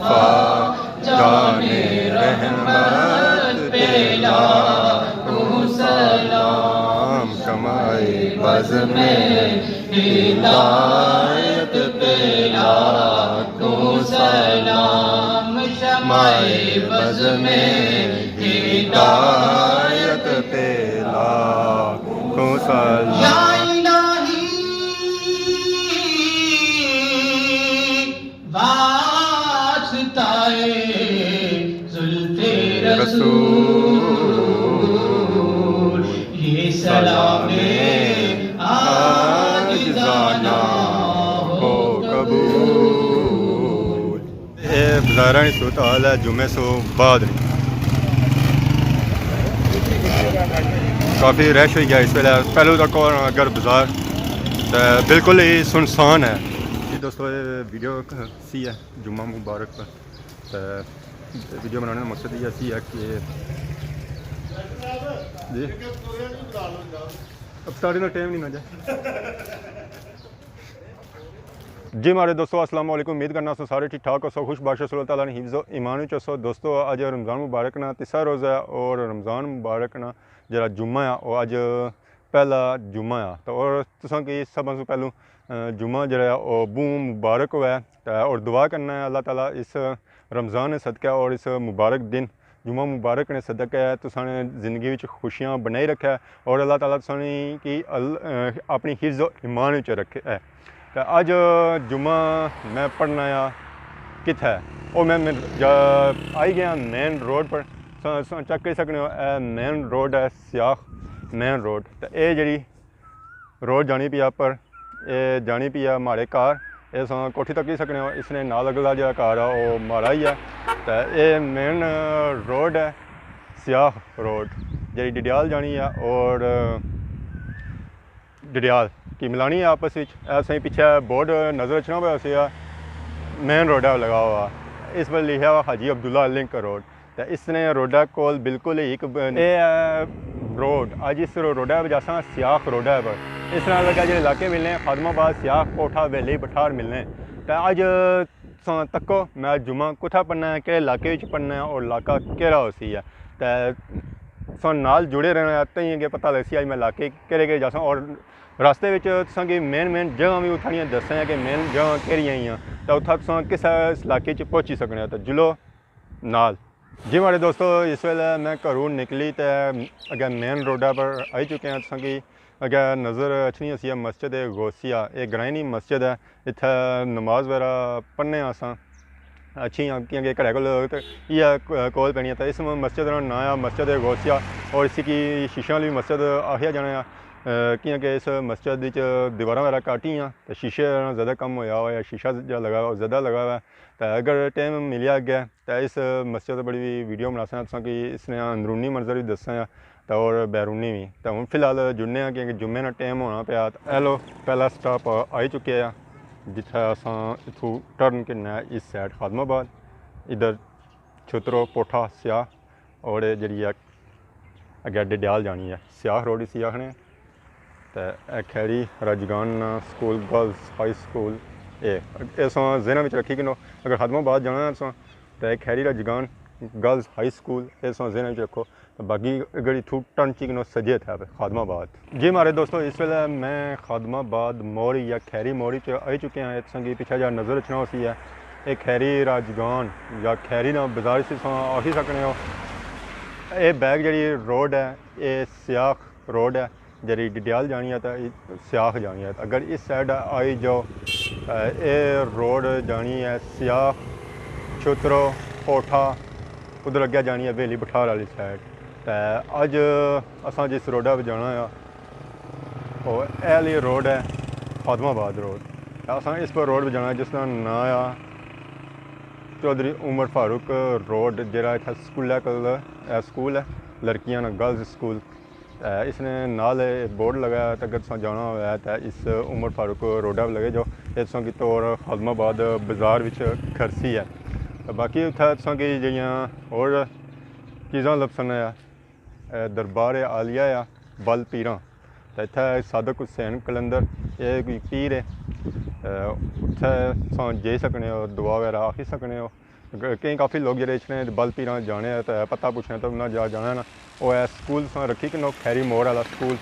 मुस्तफ़ा जाने रहमत पे लाखों सलाम कमाए बज़ में हिदायत पे लाखों सलाम शमाए बज़ में हिदायत पे लाखों सलाम। रसूल ये सलामे आज जाना हो कबूल। ये बाज़ार सूरत हाल है जुम्मे सो बाद काफ़ी रश हो गया इस वे पहले तक अगर बाज़ार बिल्कुल ही सुनसान है। जी दोस्तों ये वीडियो सी है जुम्मा मुबारक पर वीडियो बनाने का मकसद ये है कि जी अब स्टार्टिंग का टाइम नहीं ना जाए। जी हमारे दोस्तों अस्सलाम वालेकुम, उम्मीद करना सो सारे ठीक ठाक हो सो खुश बादशाह सुल्तान ताला ने हिफ्ज़ो ईमान चो। दोस्तों अज रमज़ान मुबारक ना तीसरा रोज़ा है और रमज़ान मुबारक ना जरा जुम्मा है और अज पहला जुम्मा है तो और तुसां की सब तो पहलू जुम्मा जरा बूम मुबारक हुआ है और दुआ करना है अल्लाह ताला इस रमज़ान ने सदका और इस मुबारक दिन जुम्मा मुबारक ने सदका है तुसाने ज़िंदगी में खुशियाँ बनाई रखा है और अल्लाह ताला तुसानी की अपनी हिफ्ज़ो ईमान च रखे है। तो अज जुम्मा मैं पढ़ना आ कित है और मैं आई गया मेन रोड पर चेक कर सकते हो मेन रोड है सियाख मेन रोड। तो ये जी रोड जानी पी पर ये जानी पी है माड़े घर इस कोठी तक ही सकने हो इसने नाल अगला जो घर है वो माड़ा ही है। तो ये मेन रोड है सियाख रोड जी डडियाल जानी है और डडियाल की मिलानी है आपस में। ऐसे पीछे बोर्ड नज़र रचना हुआ उसे मेन रोड है लगा हुआ इस पर लिखा हुआ हाजी अब्दुल्ला लिंक रोड। तो इसने रोडा कोल बिल्कुल ही एक रोड अज इस रोडा वजह सियाख रोडा पर इस तरह लगा जो इलाके मिलने खादमाबाद सियाख कोठा वेली पठार मिलने। तो अज तको मैं जुम्मा कुत्था पढ़ना है कि इलाके पढ़ना है और इलाका केड़ा उसी है तो नाल जुड़े रहना तई अगे पता लगी अज मैं इलाके केड़े केड़े जासा और रास्ते में की मेन जगह भी उत्थां दसा कि मेन जगह केड़ियां ही तो उत्थां तुस किस इलाके पहुँची सकने तो जुलो नाल। जी हमारे दोस्तों इस वेले मैं घरों निकली तो अगर मेन रोडा पर आई चुके हैं तुसा कि अगर नज़र अच्छी असी मस्जिद गौसिया ये ग्राइनी मस्जिद है इत्थे नमाज वगैरह पढ़ने अस अच्छी क्योंकि घरै कोल इयै कोल पैनी है। तो इस मस्जिद का नाम है मस्जिद गौसिया और इसी की शीशे वाली मस्जिद आखिया जाना है क्योंकि इस मस्जिद दीवार वगैरह घट ही तो शीशे ज़्यादा कम होया हुआ है शीशा जो लगा हुआ ज़्यादा लगा हुआ है। तो अगर टाइम मिलिया अगे तो इस मस्जिद बड़ी वीडियो बना सकते कि इसने अंदरूनी मंजर भी दसा तो और बैरूनी भी। तो हम फिलहाल जुड़ने क्योंकि जुम्मे का टाइम होना पाया। तो हेलो पहला स्टॉप आई चुके हैं जिथे अस इतों टर्न करना इस साइड खादमाबाद इधर छुतरो पोठा सियाह और जी अगे डडियाल जानी है सियाह रोड इसी आखने। तो खैरी राजगान स्कूल गर्ल्स हाई स्कूल ये जिन्हों में रखी कि अगर खादमाबाद जाना तो खैरी राजगान गर्ल्स हाई स्कूल ये जिन्हों में रखो तो बाकी अगर इतों टर्न चिकनो सजे थे खादमाबाद। जी हमारे दोस्तों इस वेले मैं खादमाबाद मोड़ी या खैरी मोड़ी आई चुके हैं संगी पीछे जहाँ नज़र रचना उसी है ये खैरी राजगान या खैरी ना बाजार से आखी सकने हो। ये बैग जी रोड है ये सियाख रोड है जी डडियाल जानी है तो सियाख जानी है। अगर इस साइड आई जाओ ये रोड जानी है सियाख छुतरो कोठा उधर अगे जानी है वेली पठार वाली साइड। तो अज असा जिस रोडा पर जाना है और ये रोड है खादमाबाद रोड अस इस पर रोड पर जाना है जिसका नाम आ चौधरी उमर फारूक रोड जरा इतना स्कूल है लड़कियां गर्ल्स स्कूल। इसने नाल बोर्ड लगाया तो अगर तुम जाना हो तो इस उमर फारूक रोडा पर लगे जाओ ये तुम कि तौर खादमाबाद बाज़ार खरसी है। तो बाकी उत्थे तुम कि जियाँ होर चीज़ां लभसन दरबार आलिया आ बल पीरां तो इत्थे सादक हुसैन कलंदर ये पीर है उत्थे जाई सकने हो दुआ वगैरह आखी सकने हो। कई काफ़ी लोग जो इतने बल पीर जाने तो पता पूछने तो उन्हें जाना ना वो है स्कूल रखी कि खैरी मोड़ वाला स्कूल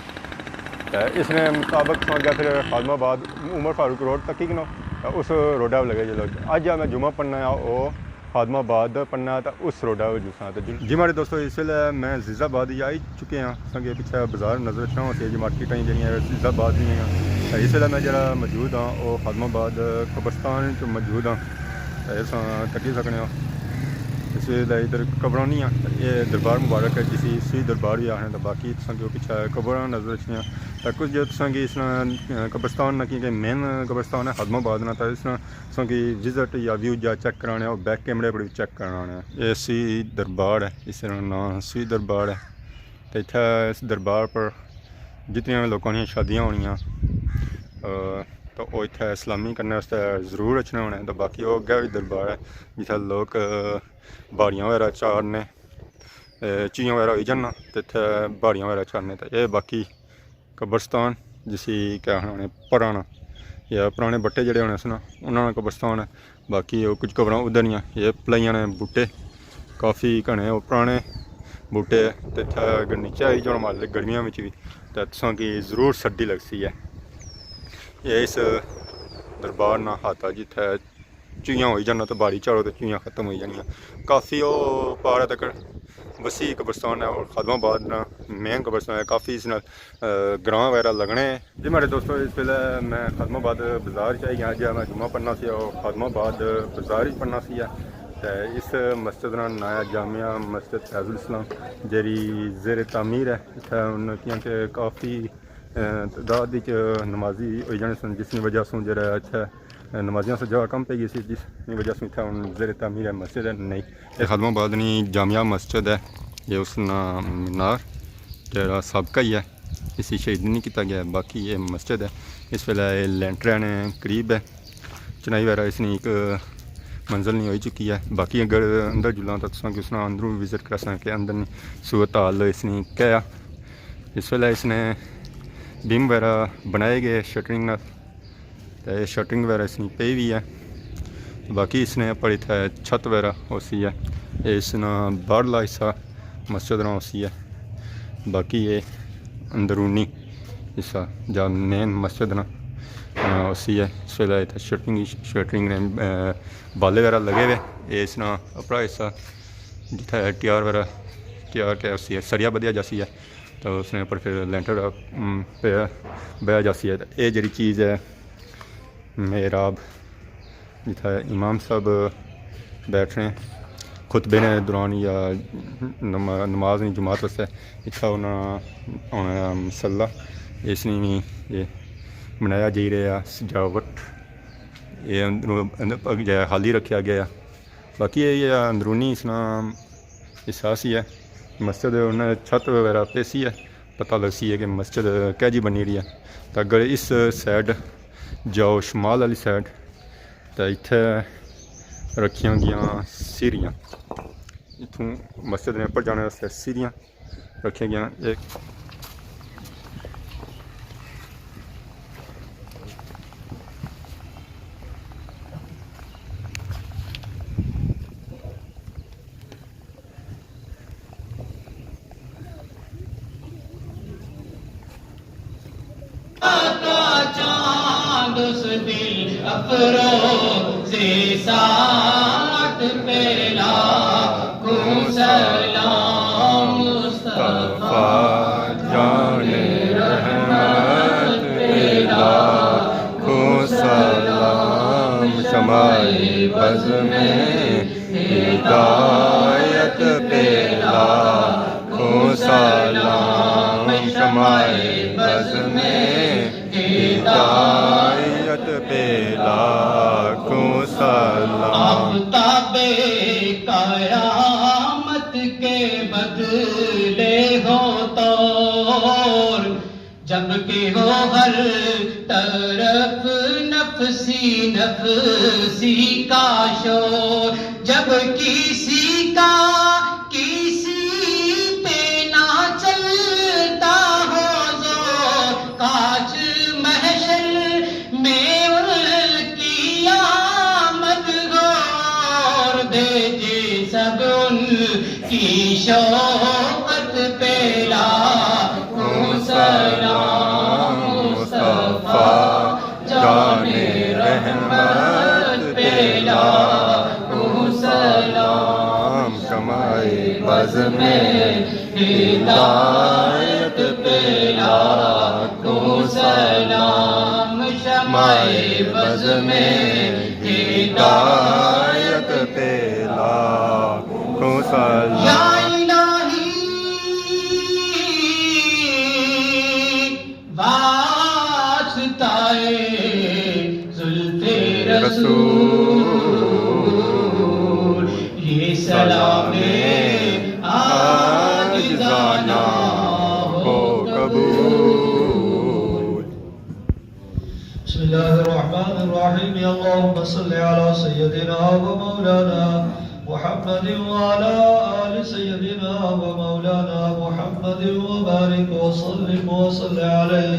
इसने मुताबिक गया फिर खादमाबाद उमर फारूक रोड तक कि उस रोडा पर लगे जो अज मैं जुम्मा पढ़ना वो खादमाबाद पढ़ना तो उस रोडा पर जुसा तो जी हमारे दोस्तों इस वे मैं जीजाबाद ही आई चुके हैं संगे पिछले बाजार नजर रखा सी जी मार्केट जी जीजाबाद दी हैं इस वे मैं जरा मौजूद हाँ वो खादमाबाद कब्रस्तान मौजूद हाँ तकी सकने इस वे इधर कबरां नहीं ये दरबार मुबारक है जिसी सी दरबार भी आखने तो बाकी तुसें पिछले कबरां नजर रखियां तो कुछ जो तुसें इस कब्रस्तान ना क्योंकि मेन कब्रस्तान है खादमाबाद ना तो इस तुसें विजिट या व्यू या चेक कराने और बैक कैमरे पर भी चेक कराने ये सी दरबार है इस नाम सी दरबार है तो इतना इस दरबार पर जितनी लोगों की शादियाँ होनियाँ तो वो इतना इस्लामी करने वास्ते जरूर रचने होने तो बाकी वो अग्गै भी दरबार है जिथे लोग बाड़ियाँ वगैरह चारने चीज़ां वगैरह होई जाना तो इत्थे बाड़ियाँ वगैरह चारने तो ये बाकी कब्रस्तान जिसी क्या आखने पुराना या पुराने बट्टे जड़े होने सन उन्होंने कब्रस्तान है बाकी वो कुछ कबरां उधर नहीं ये पलाइयां ने बूटे काफ़ी घने वो पुराने बूटे तो इत्थे अगर नीचे आई जाओ माल गर्मियों में भी तो तुसां की जरूर सर्दी लगती है ये इस दरबार ना हाथा जिथे चुईयां हो जाना तो बाड़ी झाड़ो तो चुईयां खत्म हो जानियां काफ़ी वो पारा तक वसी कब्रस्तान है और खादमाबाद ना मेन कब्रस्तान है काफ़ी इस ग्रां वगैरह लगने जी मेरे दोस्तों इस वे मैं खादमाबाद बाजार च गया जहाँ मैं जुम्मा पढ़ना सी और खादमाबाद बाजार ही पढ़ना सी इस मस्जिद का नाम है जामिया मस्जिद फैजुल इस्लाम जी ज़ेर तामीर है इतना क्योंकि काफ़ी तादाद नमाजी हो जाने सन जिसकी वजह से जरा अच्छा नमाजियों से जगह कम पी सी जिसकी वजह से इतना हूँ ज़ेर तामीर है मस्जिद है नहीं ये खादमाबाद नी जामिया मस्जिद है ये उस मीनार जरा सबका ही है इसी शहीद नहीं किया गया बाकी ये मस्जिद है इस वे लेंटर ने करीब है चनाई वगैरह इसने एक मंजिल नहीं हो चुकी है बाकी अगर अंदर जुला तो उसने अंदरों विजिट कर सकें अंदर सूरत हाल इसने क्या इस वे इसने बीम वगैरह बनाए गए शटरिंग तो शटरिंग वगैरह इसने पे भी है बाकी इसने पर इतना छत वगैरह उसी है इस बाहरला हिस्सा मस्जिद ना उसी है बाकी ये अंदरूनी हिस्सा जहाँ मेन मस्जिद ना उसी है इस वे इतना शटरिंग ने बाले वगैरह लगे हुए ये इस अपरा हिस्सा जिथे टीआर वगैरह टीआर क्या उसी है सरिया बधिया जासी है तो उसने ऊपर फिर लेंटर बह जाती है ये जी चीज़ है मेहराब जिथे इमाम साहब बैठने खुतबे ने दौरान या नमाज नहीं जमात वास्ते इतना होना मसला इसने भी ये बनाया जा रहा सजावट ये अंदर खाली रखा गया बाकी ये अंदरूनी इस्लाम एहसास ही है मस्जिद उन्हें छत वगैरह पेसी है पता लगती है कि मस्जिद कैजी बनी रही है तो अगर इस साइड जाओ शमाल वाली साइड तो इत्थे रखियां गई सीरियां इतों मस्जिद ने ऊपर जाने वास्ते सीरियां रखियां गई एक से साथ पेला सलाम मुस्तफा जाने रहमत पेला सलाम शमाए बज़ में हिदायत पेला सलाम शमाए बज़ में हिदायत पेला आफ़ताबे क़यामत के बदले हो तौर जबकि हो हर तरफ नफसी नफसी का शोर जब किसी का किसी पे ना चलता हो जोर काश महशर में उनकी आमद गौर दे की शौकत पे लाखों सलाम मुस्तफा जाने रहमत पे लाखों सलाम शमाए बज़ में हिदायत पे लाखों सलाम शमाए बज़ में हिदायत पे लाखों सलाम। या इलाही वास्ताए ज़ुल्फ़े रसूल ये सलामे आजिज़ाना हो कबूल। बिस्मिल्लाहिर्रहमानिर्रहीम। अल्लाहुम्मा सल्लि अला सय्यदिना व मौलाना मुहम्मद व अला आलि सय्यदिना व मौलाना मुहम्मद व बारिक व सल्लिम व सल्लि अलैहि।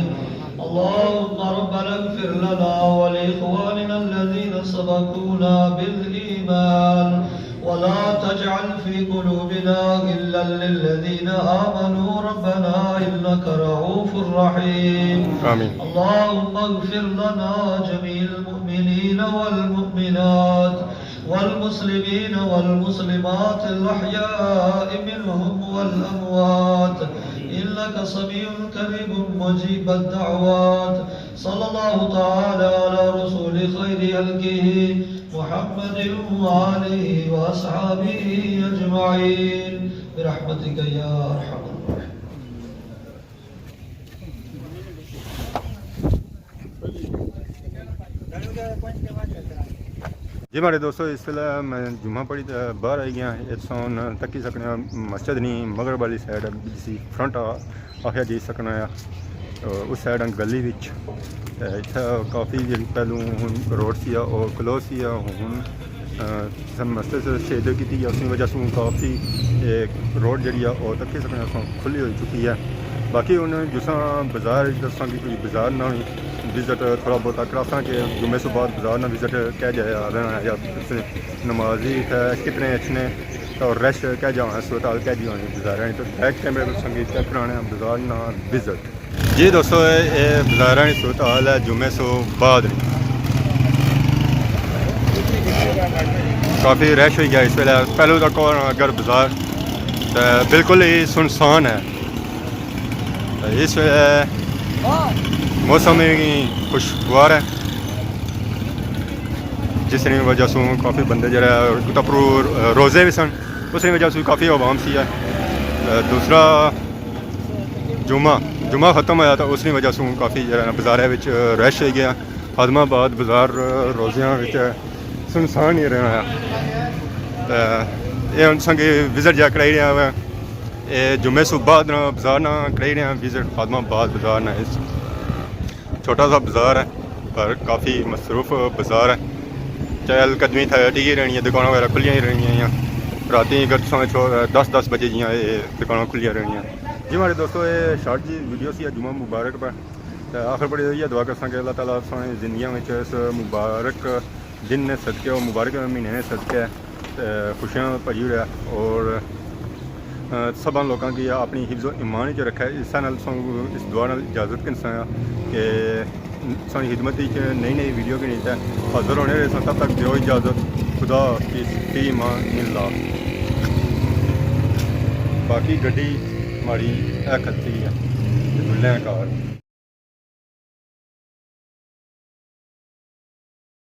अल्लाहुम्मा रब्बना इग़फिर लना व लिइख़वानिना الذين سبقونا بالإيمان ولا تجعل في قلوبنا غلا للذين آمنوا ربنا إنك رؤوف رحيم آمين. اللهم اغفر لنا جميع المؤمنين والمؤمنات والمسلمين والمسلمات الأحياء منهم والأموات إنك سميع قريب مجيب الدعوات. صلى الله تعالى على رسول خير خلقه محمد وآله وأصحابه أجمعين برحمتك يا أرحم الراحمين. जी हमारे दोस्तों इस वेले मैं जुम्मा पढ़ी तो बाहर आई गया इतों तकी सकने मस्जिद नहीं मगर वाली साइड जिसी फ्रंट आखिया जी सकना उस साइड गली विच इत्थे काफ़ी जी पहलू रोड सी और क्लोज सी हूँ मस्जिद शहीद की उस वजह से काफ़ी रोड जी तकी सकने खुली हो चुकी है। बाकी हूँ जिसा बाज़ार दसा कि कोई बाज़ार ना विजिट थोड़ा बहुत करासा कि जुम्मे से बाद बाज़ार ना विजिट कह जाए रहना या नमाजी कितने अच्छे और रश कह जाओ अस्पताल कह जाओ बाज़ार तो बैक कैमरे पर संगीत चेक कराने बाज़ार ना विजिट। जी दोस्तों ये बाज़ार अस्पताल है जुम्मे से बाद काफ़ी रश हो गया इस वे पहलू तक अगर बाज़ार बिल्कुल ही सुनसान है। इस वे मौसम खुशगवार है जिस वजह से काफ़ी बंदे जरा तपरू रोज़े भी सन उस वजह से काफ़ी आवाम सी है। दूसरा जुम्मा ख़त्म होया तो उस वजह से काफ़ी जरा बाज़ार रश हो गया। खदमाबाद बाज़ार रोज़ियां सुनसान ही रहना ये संगे विजिट जा कराई रहा है जुम्मे सुबह बाज़ार ना कराई रहे हैं विजिट खदमाबाद बाज़ार ना छोटा सा बाज़ार है पर काफ़ी मसरूफ़ बाज़ार है। चहल कदमी टिकी रहनी है दुकान वगैरह खुलियां ही रहनी हैं राती अगर 10 बजे जी दुकान खुलियां रहनी हैं। जी हमारे दोस्तों ये शॉर्ट जी वीडियो सी जुम्मा मुबारक पर आखिर बड़ी ये दुआ कर सकें अल्लाह ताला सारी जिंदगियों में इस मुबारक दिन ने सदके और मुबारक महीने ने सदके खुशियाँ भरी रहा और सब लोगों की अपनी हिफ्ज़ो ईमान च रखा है। इस दुआ इजाज़त करना कि सारी खिदमत नई नई वीडियो की नीचे हाजिर होने रहे तब तक दो इजाज़त खुदा की ईमान ला। बाकी गड्डी हमारी खत्ती है दुल्हन कार।